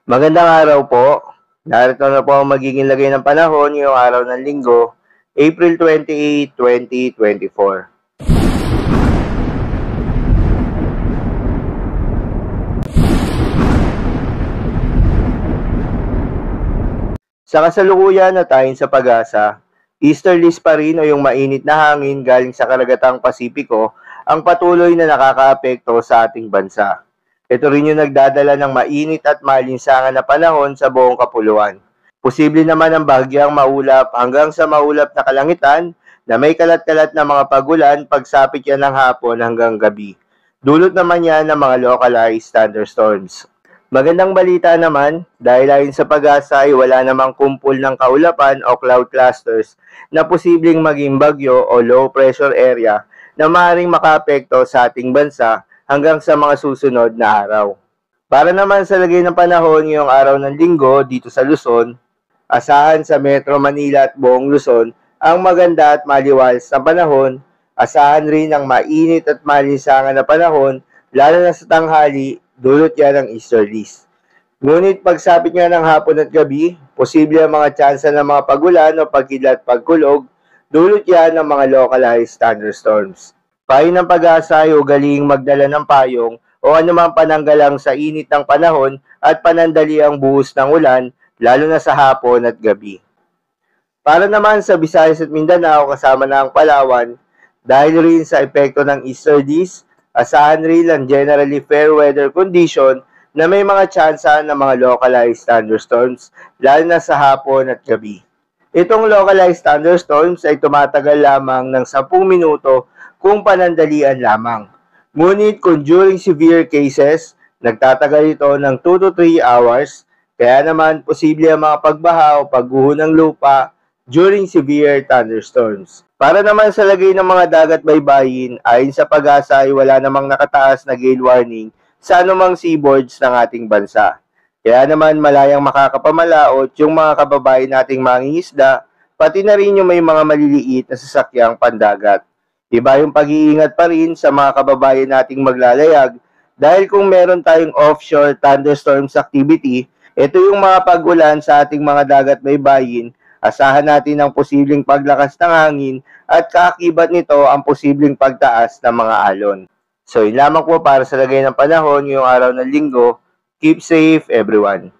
Magandang araw po. Narito na po ang magiging lagay ng panahon ngayong araw ng Linggo, April 28, 2024. Sa kasalukuyan na tayo sa pag-asa, easterlies pa rin o yung mainit na hangin galing sa karagatang Pasipiko ang patuloy na nakakaapekto sa ating bansa. Ito rin yung nagdadala ng mainit at malinsangan na panahon sa buong kapuluan. Posible naman ang bagyang maulap hanggang sa maulap na kalangitan na may kalat-kalat na mga pagulan pagsapit yan ng hapon hanggang gabi. Dulot naman yan ng mga localized thunderstorms. Magandang balita naman dahil ayon sa pag-asa ay wala namang kumpul ng kaulapan o cloud clusters na posibleng maging bagyo o low pressure area na maaaring makaapekto sa ating bansa hanggang sa mga susunod na araw. Para naman sa lagay ng panahon ngayong araw ng Linggo dito sa Luzon, asahan sa Metro Manila at buong Luzon ang maganda at maliwalas na panahon, asahan rin ang mainit at malinsangan na panahon lalo na sa tanghali, dulot yan ng easterlies. Ngunit pagsapit nga ng hapon at gabi, posible ang mga tsansa ng mga pagulan o pagkilat pagkulog, dulot yan ng mga localized thunderstorms. Payo ng pag-asa ay ugaling magdala ng payong o anumang pananggalang sa init ng panahon at panandali ang buhos ng ulan, lalo na sa hapon at gabi. Para naman sa Visayas at Mindanao kasama na ang Palawan, dahil rin sa epekto ng easterlies, asahan rin ang generally fair weather condition na may mga tsansa ng mga localized thunderstorms, lalo na sa hapon at gabi. Itong localized thunderstorms ay tumatagal lamang ng 10 minuto kung panandalian lamang. Ngunit kung during severe cases, nagtatagal ito ng 2 to 3 hours, kaya naman posible ang mga pagbaha o pagguho ng lupa during severe thunderstorms. Para naman sa lagay ng mga dagat baybayin, ayon sa pag-asa ay wala namang nakataas na gale warning sa anumang seaboards ng ating bansa. Kaya naman malayang makakapamalaot yung mga kababayan nating mangingisda, pati na rin yung may mga maliliit na sasakyang pandagat. Iba yung pag-iingat pa rin sa mga kababayan nating maglalayag dahil kung meron tayong offshore thunderstorms activity, ito yung mga pag-ulan sa ating mga dagat baybayin, asahan natin ang posibleng paglakas ng hangin at kaakibat nito ang posibleng pagtaas ng mga alon. So yun lamang po para sa lagay ng panahon ngayong araw ng Linggo. Keep safe everyone.